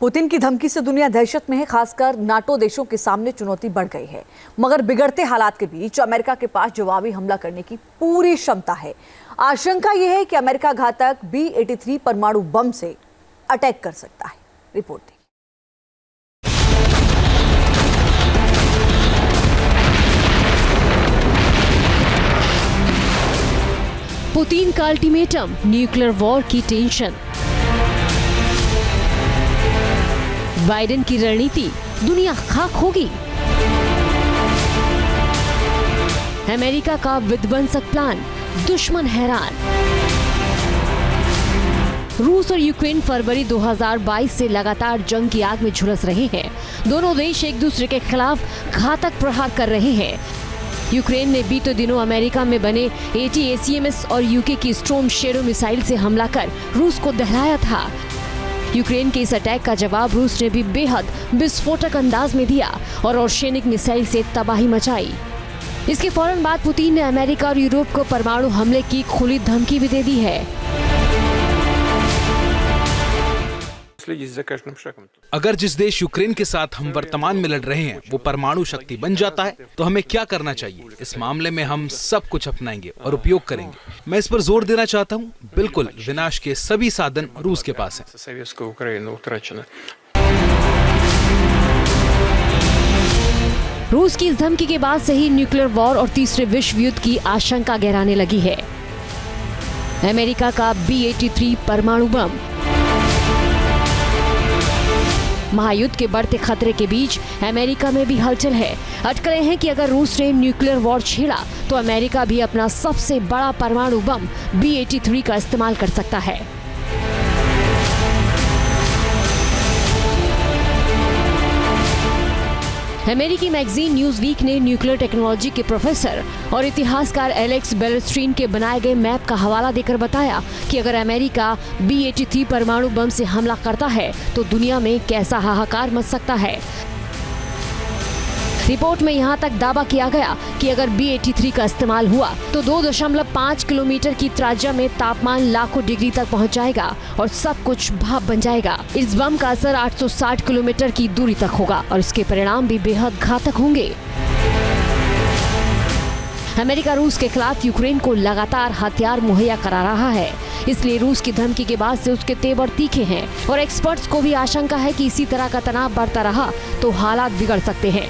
Putin की धमकी से दुनिया दहशत में है, खासकर नाटो देशों के सामने चुनौती बढ़ गई है। मगर बिगड़ते हालात के बीच अमेरिका के पास जवाबी हमला करने की पूरी क्षमता है। आशंका यह है कि अमेरिका घातक B-83 परमाणु बम से अटैक कर सकता है। रिपोर्ट देखिए। पुतिन का अल्टीमेटम, न्यूक्लियर वॉर की टेंशन। बाइडेन की रणनीति, दुनिया खाक होगी। अमेरिका का विध्वंसक प्लान, दुश्मन हैरान। रूस और यूक्रेन फरवरी 2022 से लगातार जंग की आग में झुलस रहे हैं। दोनों देश एक दूसरे के खिलाफ घातक प्रहार कर रहे हैं। यूक्रेन ने बीते दिनों अमेरिका में बने ATACMS और यूके की स्टॉर्म शैडो मिसाइल से हमला कर रूस को दहलाया था। यूक्रेन के इस अटैक का जवाब रूस ने भी बेहद विस्फोटक अंदाज में दिया और ओर्शेनिक मिसाइल से तबाही मचाई। इसके फौरन बाद पुतिन ने अमेरिका और यूरोप को परमाणु हमले की खुली धमकी भी दे दी है। अगर जिस देश यूक्रेन के साथ हम वर्तमान में लड़ रहे हैं वो परमाणु शक्ति बन जाता है तो हमें क्या करना चाहिए? इस मामले में हम सब कुछ अपनाएंगे और उपयोग करेंगे। मैं इस पर जोर देना चाहता हूँ, बिल्कुल विनाश के सभी साधन रूस के पास हैं। रूस की इस धमकी के बाद से ही न्यूक्लियर वॉर और तीसरे विश्व युद्ध की आशंका गहराने लगी है। अमेरिका का B-83 परमाणु बम। महायुद्ध के बढ़ते खतरे के बीच अमेरिका में भी हलचल है। अटकलें हैं कि अगर रूस ने न्यूक्लियर वॉर छेड़ा तो अमेरिका भी अपना सबसे बड़ा परमाणु बम B-83 का इस्तेमाल कर सकता है। अमेरिकी मैगजीन न्यूज वीक ने न्यूक्लियर टेक्नोलॉजी के प्रोफेसर और इतिहासकार एलेक्स बेलस्ट्रीन के बनाए गए मैप का हवाला देकर बताया कि अगर अमेरिका B-83 परमाणु बम से हमला करता है तो दुनिया में कैसा हाहाकार मच सकता है। रिपोर्ट में यहां तक दावा किया गया कि अगर B-83 का इस्तेमाल हुआ तो 2.5 किलोमीटर की त्रिज्या में तापमान लाखों डिग्री तक पहुंच जाएगा और सब कुछ भाप बन जाएगा। इस बम का असर 860 किलोमीटर की दूरी तक होगा और इसके परिणाम भी बेहद घातक होंगे। अमेरिका रूस के खिलाफ यूक्रेन को लगातार हथियार मुहैया करा रहा है, इसलिए रूस की धमकी के बाद से उसके तेवर तीखे हैं और एक्सपर्ट्स को भी आशंका है कि इसी तरह का तनाव बढ़ता रहा तो हालात बिगड़ सकते हैं।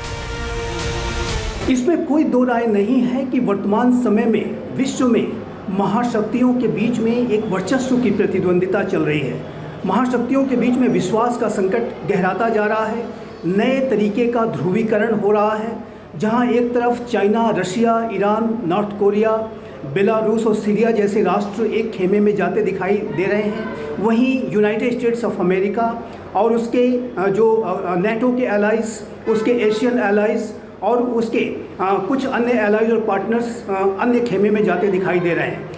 इसमें कोई दो राय नहीं है कि वर्तमान समय में विश्व में महाशक्तियों के बीच में एक वर्चस्व की प्रतिद्वंदिता चल रही है। महाशक्तियों के बीच में विश्वास का संकट गहराता जा रहा है। नए तरीके का ध्रुवीकरण हो रहा है, जहां एक तरफ China, Russia, Iran, north Korea, Belarus और सीरिया जैसे राष्ट्र एक खेमे में जाते दिखाई दे रहे हैं, वहीं यूनाइटेड स्टेट्स ऑफ अमेरिका और उसके जो नेटो के एलाइज, उसके एशियन एलाइज और उसके कुछ अन्य एलाइज और पार्टनर्स अन्य खेमे में जाते दिखाई दे रहे हैं।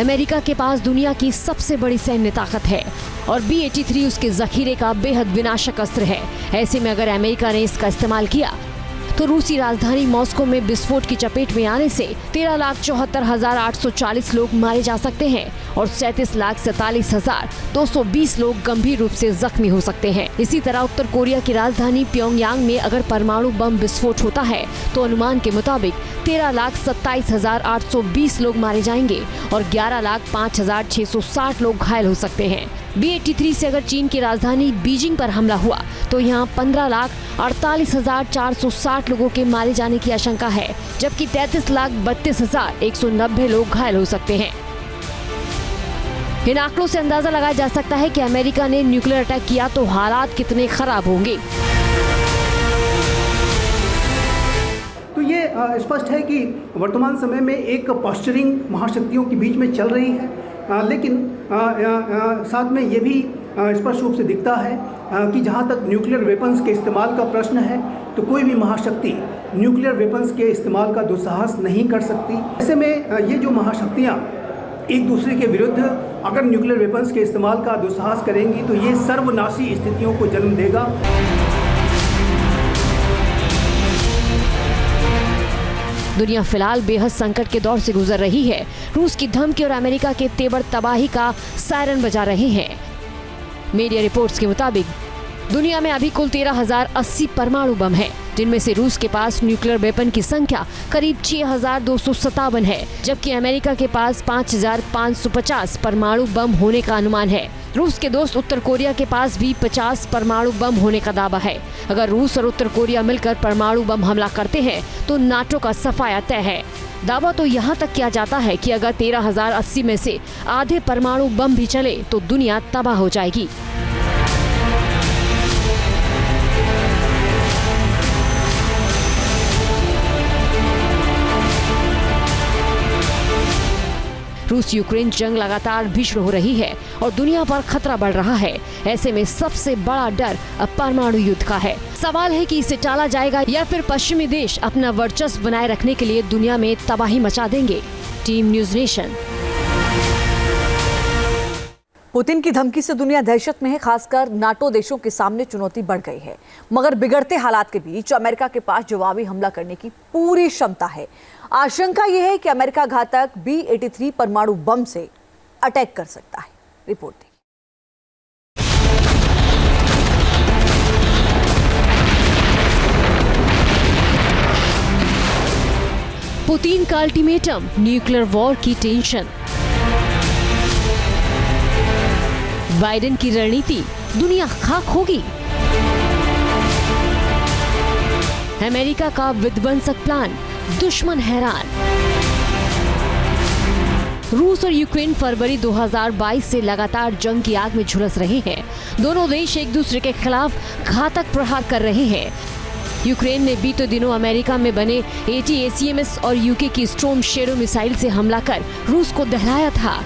अमेरिका के पास दुनिया की सबसे बड़ी सैन्य ताकत है और B-83 उसके जखीरे का बेहद विनाशक अस्त्र है। ऐसे में अगर अमेरिका ने इसका इस्तेमाल किया तो रूसी राजधानी मॉस्को में विस्फोट की चपेट में आने से 13,74,840 लोग मारे जा सकते हैं और 37,47,220 लोग गंभीर रूप से जख्मी हो सकते हैं। इसी तरह उत्तर कोरिया की राजधानी प्योंगयांग में अगर परमाणु बम विस्फोट होता है तो अनुमान के मुताबिक 13,27,820 लोग मारे जाएंगे और 11,05,660 लोग घायल हो सकते हैं। B-83 से अगर चीन की राजधानी बीजिंग पर हमला हुआ तो यहाँ 15,48,460 लोगों के मारे जाने की आशंका है, जबकि 33,32,190 लोग घायल हो सकते हैं। इन आंकड़ों से अंदाजा लगाया जा सकता है कि अमेरिका ने न्यूक्लियर अटैक किया तो हालात कितने खराब होंगे। तो ये स्पष्ट है कि वर्तमान समय में एक पॉस्चरिंग महाशक्तियों के बीच में चल रही है, लेकिन साथ में ये भी स्पष्ट रूप से दिखता है कि जहाँ तक न्यूक्लियर वेपन्स के इस्तेमाल का प्रश्न है तो कोई भी महाशक्ति न्यूक्लियर वेपन्स के इस्तेमाल का दुस्साहस नहीं कर सकती। ऐसे में ये जो महाशक्तियाँ एक दूसरे के विरुद्ध अगर न्यूक्लियर वेपन्स के इस्तेमाल का दुस्साहस करेंगी तो ये सर्वनाशी स्थितियों को जन्म देगा। दुनिया फिलहाल बेहद संकट के दौर से गुजर रही है। रूस की धमकी और अमेरिका के तेवर तबाही का सायरन बजा रहे हैं। मीडिया रिपोर्ट्स के मुताबिक दुनिया में अभी कुल 13,080 परमाणु बम हैं, जिनमें से रूस के पास न्यूक्लियर वेपन की संख्या करीब 6,257 है, जबकि अमेरिका के पास 5,550 परमाणु बम होने का अनुमान है। रूस के दोस्त उत्तर कोरिया के पास भी 50 परमाणु बम होने का दावा है। अगर रूस और उत्तर कोरिया मिलकर परमाणु बम हमला करते हैं तो नाटो का सफाया तय है। दावा तो यहाँ तक किया जाता है कि अगर 13,080 में से आधे परमाणु बम भी चले तो दुनिया तबाह हो जाएगी। रूस यूक्रेन जंग लगातार भीषण हो रही है और दुनिया पर खतरा बढ़ रहा है। ऐसे में सबसे बड़ा डर अब परमाणु युद्ध का है। सवाल है कि इसे टाला जाएगा या फिर पश्चिमी देश अपना वर्चस्व बनाए रखने के लिए दुनिया में तबाही मचा देंगे। Team news nation. पुतिन की धमकी से दुनिया दहशत में है, खासकर नाटो देशों के सामने चुनौती बढ़ गई है। मगर बिगड़ते हालात के बीच अमेरिका के पास जवाबी हमला करने की पूरी क्षमता है। आशंका यह है कि अमेरिका घातक B-83 परमाणु बम से अटैक कर सकता है। रिपोर्ट देखिए। पुतिन का अल्टीमेटम, न्यूक्लियर वॉर की टेंशन। बाइडेन की रणनीति, दुनिया खाक होगी। अमेरिका का विध्वंसक प्लान, दुश्मन हैरान। रूस और यूक्रेन फरवरी 2022 से लगातार जंग की आग में झुलस रहे हैं। दोनों देश एक दूसरे के खिलाफ घातक प्रहार कर रहे हैं। यूक्रेन ने बीते दिनों अमेरिका में बने ATACMS और यूके की स्टॉर्म शैडो मिसाइल से हमला कर रूस को दहलाया था।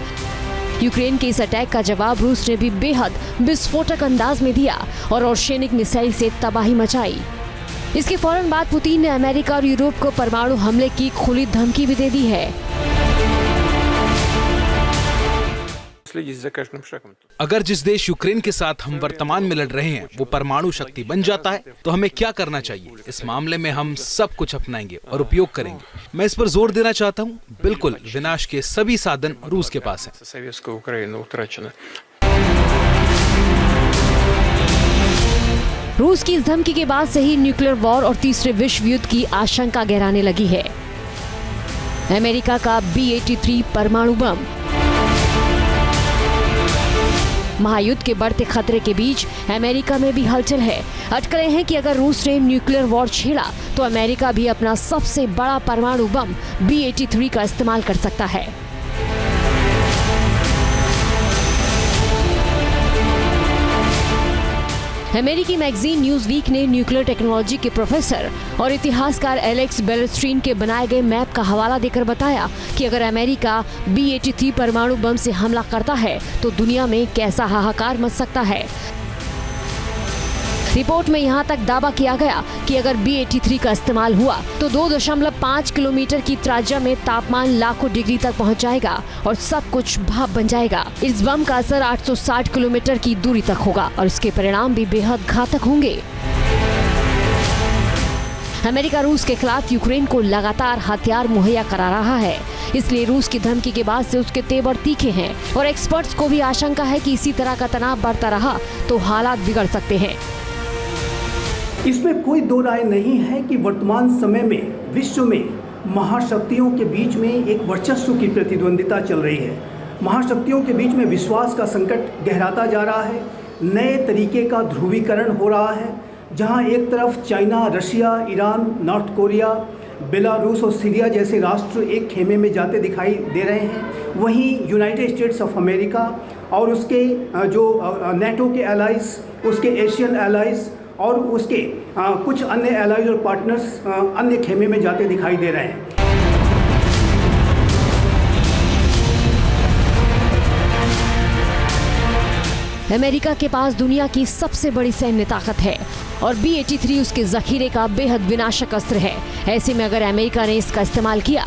यूक्रेन के इस अटैक का जवाब रूस ने भी बेहद विस्फोटक अंदाज में दिया और ओर्शेनिक मिसाइल से तबाही मचाई। इसके फौरन बाद पुतिन ने अमेरिका और यूरोप को परमाणु हमले की खुली धमकी भी दे दी है। अगर जिस देश यूक्रेन के साथ हम वर्तमान में लड़ रहे हैं वो परमाणु शक्ति बन जाता है तो हमें क्या करना चाहिए? इस मामले में हम सब कुछ अपनाएंगे और उपयोग करेंगे। मैं इस पर जोर देना चाहता हूँ, बिल्कुल विनाश के सभी साधन रूस के पास हैं। रूस की इस धमकी के बाद से ही न्यूक्लियर वॉर और तीसरे विश्व युद्ध की आशंका गहराने लगी है। अमेरिका का B-83 परमाणु बम। महायुद्ध के बढ़ते खतरे के बीच अमेरिका में भी हलचल है। अटकलें हैं कि अगर रूस ने न्यूक्लियर वॉर छेड़ा तो अमेरिका भी अपना सबसे बड़ा परमाणु बम B-83 का इस्तेमाल कर सकता है। अमेरिकी मैगजीन न्यूज वीक ने न्यूक्लियर टेक्नोलॉजी के प्रोफेसर और इतिहासकार एलेक्स बेलस्ट्रीन के बनाए गए मैप का हवाला देकर बताया कि अगर अमेरिका B-83 परमाणु बम से हमला करता है तो दुनिया में कैसा हाहाकार मच सकता है। रिपोर्ट में यहाँ तक दावा किया गया कि अगर B-83 का इस्तेमाल हुआ तो 2.5 किलोमीटर की त्रिज्या में तापमान लाखों डिग्री तक पहुँच जाएगा और सब कुछ भाप बन जाएगा। इस बम का असर 860 किलोमीटर की दूरी तक होगा और इसके परिणाम भी बेहद घातक होंगे। अमेरिका रूस के खिलाफ यूक्रेन को लगातार हथियार मुहैया करा रहा है, इसलिए रूस की धमकी के बाद से उसके तेवर तीखे हैं और एक्सपर्ट्स को भी आशंका है कि इसी तरह का तनाव बढ़ता रहा तो हालात बिगड़ सकते हैं। इसमें कोई दो राय नहीं है कि वर्तमान समय में विश्व में महाशक्तियों के बीच में एक वर्चस्व की प्रतिद्वंदिता चल रही है। महाशक्तियों के बीच में विश्वास का संकट गहराता जा रहा है। नए तरीके का ध्रुवीकरण हो रहा है, जहां एक तरफ China, Russia, Iran, north Korea, Belarus और सीरिया जैसे राष्ट्र एक खेमे में जाते दिखाई दे रहे हैं, वहीं यूनाइटेड स्टेट्स ऑफ अमेरिका और उसके जो नेटो के एलाइज, उसके एशियन एलाइज और उसके कुछ अन्य एलाइज और पार्टनर्स अन्य खेमे में जाते दिखाई दे रहे हैं। अमेरिका के पास दुनिया की सबसे बड़ी सैन्य ताकत है और B-83 उसके जखीरे का बेहद विनाशक अस्त्र है। ऐसे में अगर अमेरिका ने इसका इस्तेमाल किया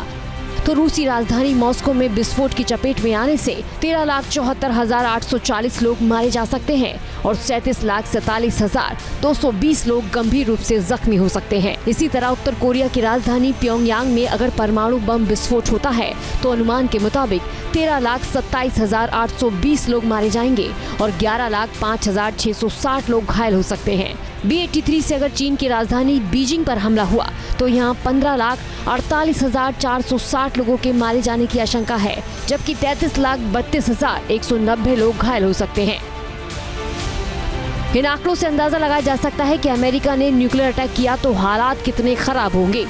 तो रूसी राजधानी मॉस्को में विस्फोट की चपेट में आने से 13,74,840 लोग मारे जा सकते हैं और 37,47,220 लोग गंभीर रूप से जख्मी हो सकते हैं। इसी तरह उत्तर कोरिया की राजधानी प्योंगयांग में अगर परमाणु बम विस्फोट होता है तो अनुमान के मुताबिक 13,27,820 लोग मारे जाएंगे और 11,05,660 लोग घायल हो सकते हैं। B-83 से अगर चीन की राजधानी बीजिंग पर हमला हुआ तो यहाँ 15,48,460 लोगों के मारे जाने की आशंका है, जबकि 33,32,190 लोग घायल हो सकते हैं। इन आंकड़ों से अंदाजा लगाया जा सकता है कि अमेरिका ने न्यूक्लियर अटैक किया तो हालात कितने खराब होंगे।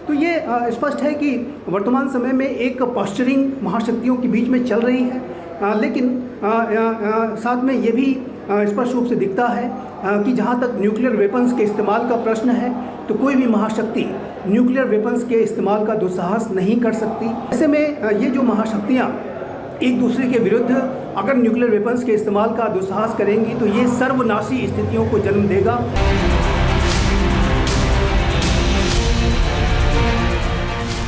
तो ये स्पष्ट है कि वर्तमान समय में एक पॉस्चरिंग महाशक्तियों के बीच में चल रही है, लेकिन साथ में ये भी स्पष्ट रूप से दिखता है कि जहाँ तक न्यूक्लियर वेपन्स के इस्तेमाल का प्रश्न है तो कोई भी महाशक्ति न्यूक्लियर वेपन्स के इस्तेमाल का दुस्साहस नहीं कर सकती। ऐसे में ये जो महाशक्तियाँ एक दूसरे के विरुद्ध अगर न्यूक्लियर वेपन्स के इस्तेमाल का दुस्साहस करेंगी तो ये सर्वनाशी स्थितियों को जन्म देगा।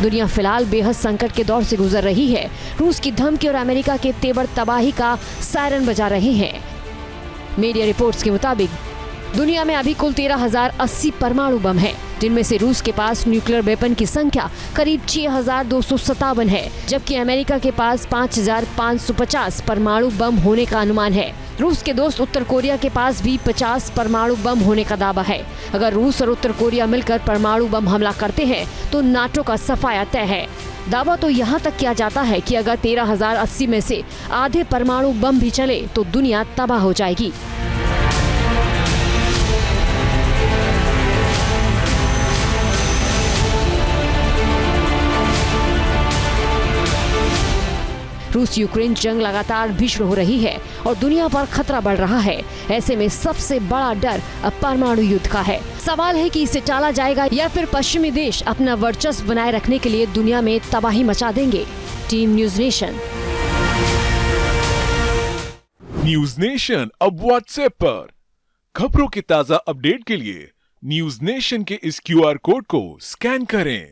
दुनिया फिलहाल बेहद संकट के दौर से गुजर रही है। रूस की धमकी और अमेरिका के तेवर तबाही का सायरन बजा रहे हैं। मीडिया रिपोर्ट्स के मुताबिक दुनिया में अभी कुल 13,080 परमाणु बम हैं, जिनमें से रूस के पास न्यूक्लियर वेपन की संख्या करीब 6,257 है, जबकि अमेरिका के पास 5,550 परमाणु बम होने का अनुमान है। रूस के दोस्त उत्तर कोरिया के पास भी 50 परमाणु बम होने का दावा है। अगर रूस और उत्तर कोरिया मिलकर परमाणु बम हमला करते हैं तो नाटो का सफाया तय है। दावा तो यहाँ तक किया जाता है कि अगर 13,080 में से आधे परमाणु बम भी चले तो दुनिया तबाह हो जाएगी। रूस यूक्रेन जंग लगातार भीषण हो रही है और दुनिया पर खतरा बढ़ रहा है। ऐसे में सबसे बड़ा डर अब परमाणु युद्ध का है। सवाल है कि इसे टाला जाएगा या फिर पश्चिमी देश अपना वर्चस्व बनाए रखने के लिए दुनिया में तबाही मचा देंगे। Team news nation. News nation अब व्हाट्सएप पर खबरों की ताज़ा अपडेट के लिए न्यूज़ नेशन के इस QR कोड को स्कैन करें।